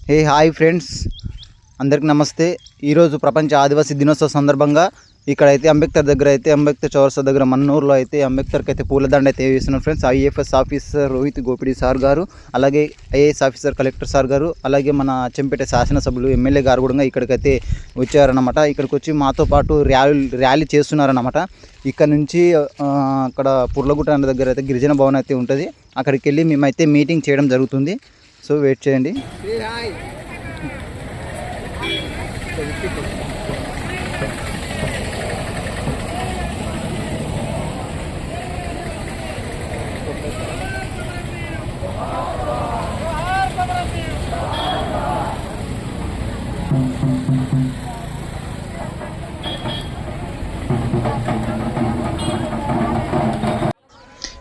Hi friends, అందరికి నమస్తే. ఈరోజు ప్రపంచ ఆదివాసీ దినోత్సవ సందర్భంగా ఇక్కడైతే అంబేద్కర్ దగ్గర అయితే అంబేద్కర్ చౌరస్తా దగ్గర మన్నూరులో అయితే అంబేద్కర్కి అయితే పూలదండ అయితే వేస్తున్నారు friends. IAFS officer Rohit Gopidi sir గారు, అలాగే ఐఏఎస్ ఆఫీసర్ కలెక్టర్ సార్ గారు, అలాగే మన చెంపేట శాసనసభ్యులు ఎమ్మెల్యే గారు కూడా ఇక్కడికైతే వచ్చారన్నమాట. ఇక్కడికి వచ్చి మాతో పాటు ర్యాలీ చేస్తున్నారన్నమాట. ఇక్కడ నుంచి అక్కడ పుర్లగుట్ట దగ్గర అయితే గిరిజన భవన్ అయితే ఉంటుంది. అక్కడికి వెళ్ళి మేమైతే మీటింగ్ చేయడం జరుగుతుంది. సో వెయిట్ చేయండి.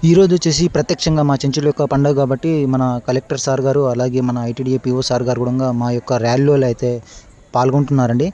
ఈరోజు వచ్చేసి ప్రత్యక్షంగా మా చెంచుల యొక్క పండుగ కాబట్టి మన కలెక్టర్ సార్ గారు, అలాగే మన ఐటీడీఏ పిఓ సార్ గారు కూడా మా యొక్క ర్యాలీలో అయితే పాల్గొంటున్నారండి.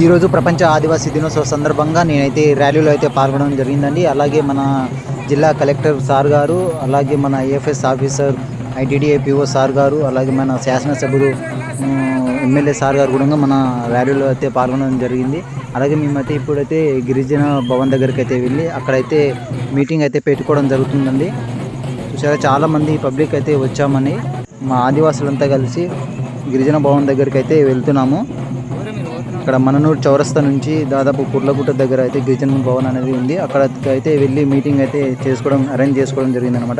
ఈరోజు ప్రపంచ ఆదివాసీ దినోత్సవ సందర్భంగా నేనైతే ర్యాలీలో అయితే పాల్గొనడం జరిగిందండి. అలాగే మన జిల్లా కలెక్టర్ సార్ గారు, అలాగే మన AFS officer ITDA PO sir గారు, అలాగే మన శాసనసభ్యులు ఎమ్మెల్యే సార్ గారు కూడా మన ర్యాలీలో అయితే పాల్గొనడం జరిగింది. అలాగే మేమైతే ఇప్పుడైతే గిరిజన భవన్ దగ్గరికి అయితే వెళ్ళి అక్కడైతే మీటింగ్ అయితే పెట్టుకోవడం జరుగుతుందండి. చూసారా, చాలామంది పబ్లిక్ అయితే వచ్చామని మా ఆదివాసులంతా కలిసి గిరిజన భవన్ దగ్గరికి అయితే వెళ్తున్నాము. ఇక్కడ మననూరు చౌరస్తా నుంచి దాదాపు పుర్లగుట్ట దగ్గర అయితే గిరిజన భవన్ అనేది ఉంది. అక్కడికి అయితే వెళ్ళి మీటింగ్ అయితే అరేంజ్ చేసుకోవడం జరిగిందనమాట.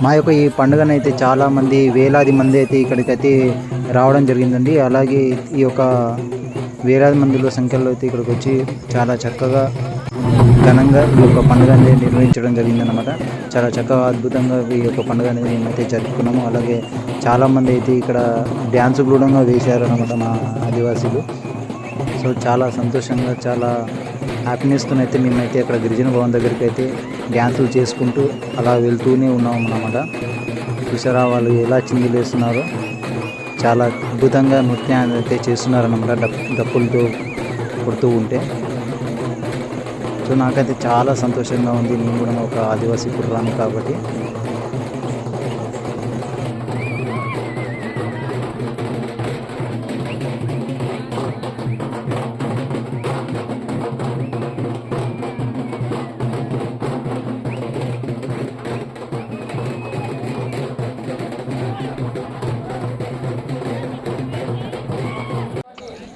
మా యొక్క ఈ పండుగనైతే చాలామంది వేలాది మంది అయితే ఇక్కడికైతే రావడం జరిగిందండి. అలాగే ఈ యొక్క వేలాది మందిలో సంఖ్యలో అయితే ఇక్కడికి వచ్చి చాలా చక్కగా ఘనంగా ఈ యొక్క పండుగ అనేది నిర్వహించడం జరిగిందనమాట. చాలా చక్కగా అద్భుతంగా ఈ యొక్క పండుగ అనేది మేమైతే జరుపుకున్నాము. అలాగే చాలామంది అయితే ఇక్కడ డ్యాన్స్ కూడా వేశారనమాట మా ఆదివాసీలు. సో చాలా సంతోషంగా, చాలా హ్యాపీనెస్తో అయితే మేమైతే అక్కడ గిరిజన భవన్ దగ్గరికి అయితే డ్యాన్సులు చేసుకుంటూ అలా వెళ్తూనే ఉన్నాము అన్నమాట. చూసారా వాళ్ళు ఎలా చిందులేస్తున్నారో, చాలా అద్భుతంగా నృత్యాన్ని అయితే చేస్తున్నారన్నమాట డప్పులతో కొడుతూ ఉంటే. సో నాకైతే చాలా సంతోషంగా ఉంది. నేను కూడా ఒక ఆదివాసీ కుర్రాన్ని కాబట్టి.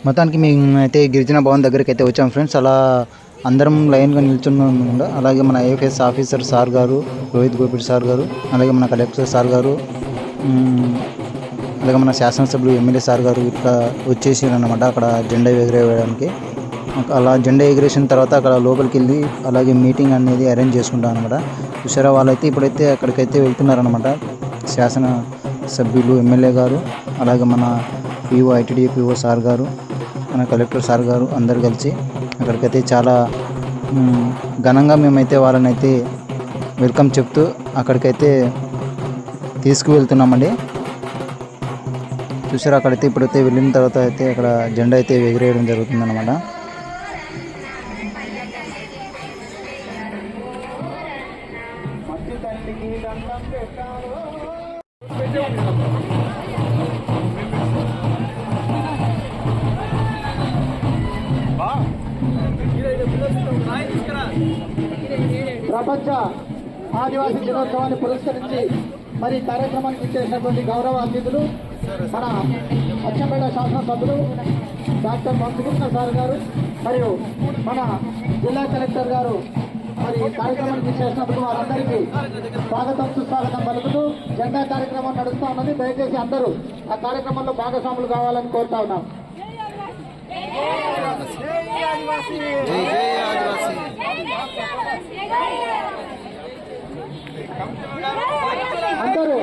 మొత్తానికి మేము అయితే గిరిజన భవన్ దగ్గరికి అయితే వచ్చాం ఫ్రెండ్స్. అలా అందరం లైన్గా నిల్చున్నాం కూడా. అలాగే మన ఐఎఫ్ఎస్ ఆఫీసర్ సార్ గారు, రోహిత్ గోపిడ్ సార్ గారు, అలాగే మన కలెక్టర్ సార్ గారు, అలాగే మన శాసనసభ్యులు ఎమ్మెల్యే సార్ గారు ఇట్లా వచ్చేసారనమాట అక్కడ జెండా ఎగరేయడానికి. అలా జెండా ఎగరేసిన తర్వాత అక్కడ లోపలికి వెళ్ళి అలాగే మీటింగ్ అనేది అరేంజ్ చేసుకుంటాం అనమాట. చూసారా, వాళ్ళైతే ఇప్పుడైతే అక్కడికైతే వెళ్తున్నారనమాట. శాసన సభ్యులు, ఎమ్మెల్యే గారు, అలాగే మన పిఓ ఐటీడీ పిఓ సార్ గారు, మన కలెక్టర్ సార్ గారు అందరు కలిసి అక్కడికైతే చాలా ఘనంగా మేమైతే వాళ్ళని అయితే వెల్కమ్ చెప్తూ అక్కడికైతే తీసుకువెళ్తున్నామండి. చూసారా, అక్కడైతే ఇప్పుడైతే వెళ్ళిన తర్వాత అయితే అక్కడ జెండా అయితే ఎగిరేయడం జరుగుతుందన్నమాట. ప్రపంచ ఆదివాసీ దినోత్సవాన్ని పురస్కరించి మరి కార్యక్రమానికి ఇచ్చేసినటువంటి గౌరవ అతిథులు మన అచ్చంపేట శాసనసభ్యులు డాక్టర్ వంశకృష్ణ సార్ గారు మరియు మన జిల్లా కలెక్టర్ గారు మరి కార్యక్రమానికి ఇచ్చేసినందుకు వారందరికీ స్వాగతం సుస్వాగతం పలుకుతూ జెండా కార్యక్రమం నడుస్తూ ఉన్నది. దయచేసి అందరూ ఆ కార్యక్రమంలో భాగస్వాములు కావాలని కోరుతా ఉన్నాం. అందరూ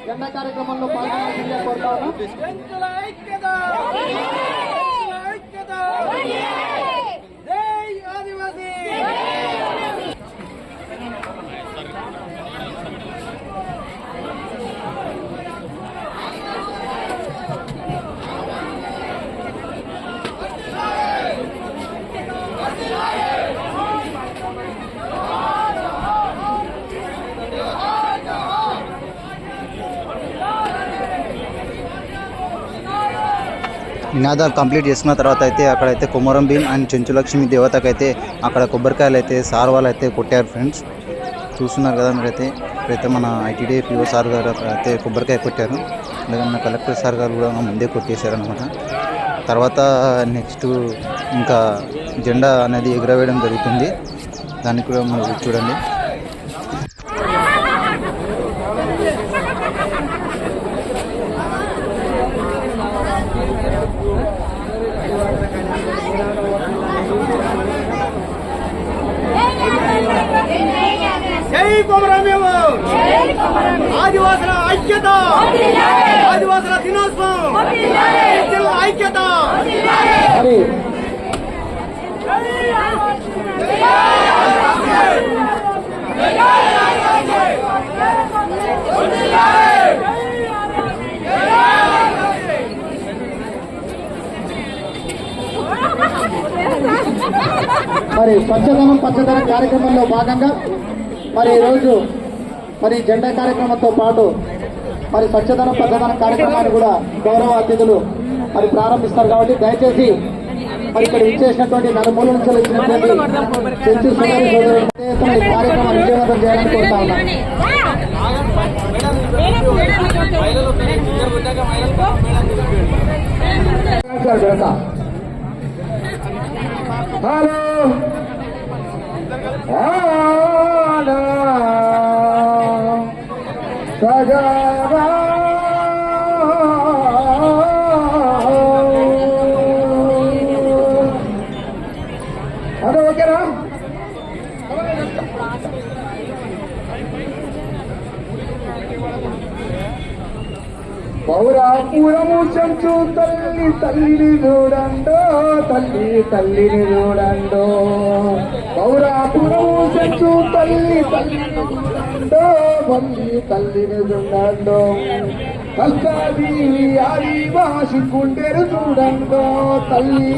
జెండా కార్యక్రమంలో పాల్గొనాల్సిందిగా కోరుతా ఉన్నాం. నినాదాలు కంప్లీట్ చేసుకున్న తర్వాత అయితే అక్కడైతే కొమరం భీం అండ్ చెంచులక్ష్మి దేవతకైతే అక్కడ కొబ్బరికాయలు అయితే సార్ వాళ్ళు అయితే కొట్టారు ఫ్రెండ్స్. చూస్తున్నారు కదా మీరైతే. ఇప్పుడైతే మన ఐటీడీ పిఓ సార్ గారు అయితే కొబ్బరికాయ కొట్టారు. అలాగే మన కలెక్టర్ సార్ గారు కూడా ముందే కొట్టేశారనమాట. తర్వాత నెక్స్ట్ ఇంకా జెండా అనేది ఎగురవేయడం జరుగుతుంది. దాన్ని కూడా మీరు చూడండి. జై కొమరం భీం, ఆదివాసుల ఐక్యత, ఆదివాసుల దినోత్సవం, ఐక్యత. మరి స్వచ్ఛదనం పచ్చదనం కార్యక్రమంలో భాగంగా మరి ఈరోజు మరి జెండా కార్యక్రమంతో పాటు మరి స్వచ్ఛదనం పచ్చదనం కార్యక్రమాన్ని కూడా గౌరవ అతిథులు మరి ప్రారంభిస్తారు. కాబట్టి దయచేసి మరి ఇక్కడ ఇచ్చేసినటువంటి నలుమూల నుంచి వచ్చినటువంటి చెంచు సోదరి సోదరులు ఈ కార్యక్రమాన్ని విజయవంతం చేయాలని కోరుతా ఉన్నాను. హలో సజావా అదే ఓకేనా? పౌరాపురము చెంచు తల్లి తల్లిని చూడండో, తల్లి తల్లిని చూడండో. పౌరాపురము చెంచు తల్లి తల్లిని చూడండో, తల్లి తల్లిని చూడండో. కష్టాది ఆదివాసి గుండెను చూడండో, తల్లి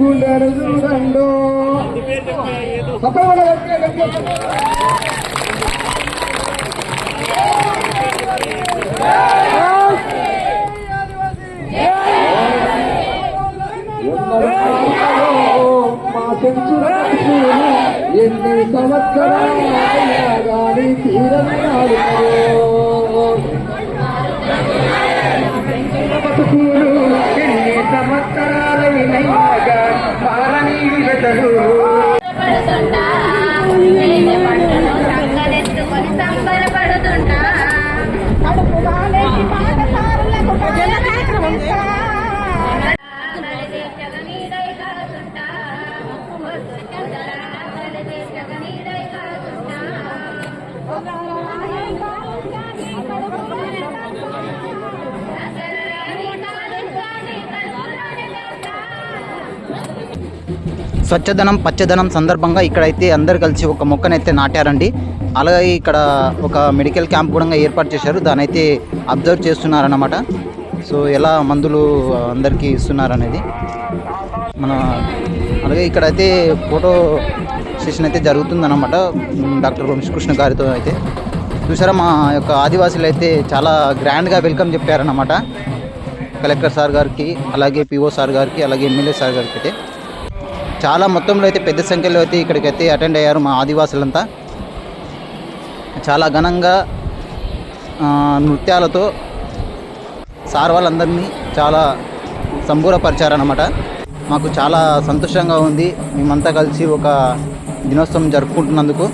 గుండెను చూడండో. మా చెంచు ఎన్ని సంవత్సరాలైనా గాని తీరన్నాడు. స్వచ్ఛదనం పచ్చదనం సందర్భంగా ఇక్కడైతే అందరు కలిసి ఒక మొక్కనైతే నాటారండి. అలాగే ఇక్కడ ఒక మెడికల్ క్యాంప్ కూడా ఏర్పాటు చేశారు. దాని అయితే అబ్జర్వ్ చేస్తున్నారన్నమాట. సో ఎలా మందులు అందరికీ ఇస్తున్నారు అనేది మన అలాగే ఇక్కడైతే ఫోటో సెషన్ అయితే జరుగుతుందన్నమాట డాక్టర్ వంశకృష్ణ గారితో. అయితే చూసారా మా యొక్క ఆదివాసులు అయితే చాలా గ్రాండ్గా వెల్కమ్ చెప్పారన్నమాట కలెక్టర్ సార్ గారికి, అలాగే పిఓ సార్ గారికి, అలాగే ఎమ్మెల్యే సార్ గారికి. అయితే చాలా మొత్తంలో అయితే పెద్ద సంఖ్యలో అయితే ఇక్కడికైతే అటెండ్ అయ్యారు మా ఆదివాసులంతా. చాలా ఘనంగా నృత్యాలతో సార్ వాళ్ళందరినీ చాలా సంబూరపరిచారన్నమాట. మాకు చాలా సంతోషంగా ఉంది మేమంతా కలిసి ఒక దినోత్సవం జరుపుకుంటున్నందుకు.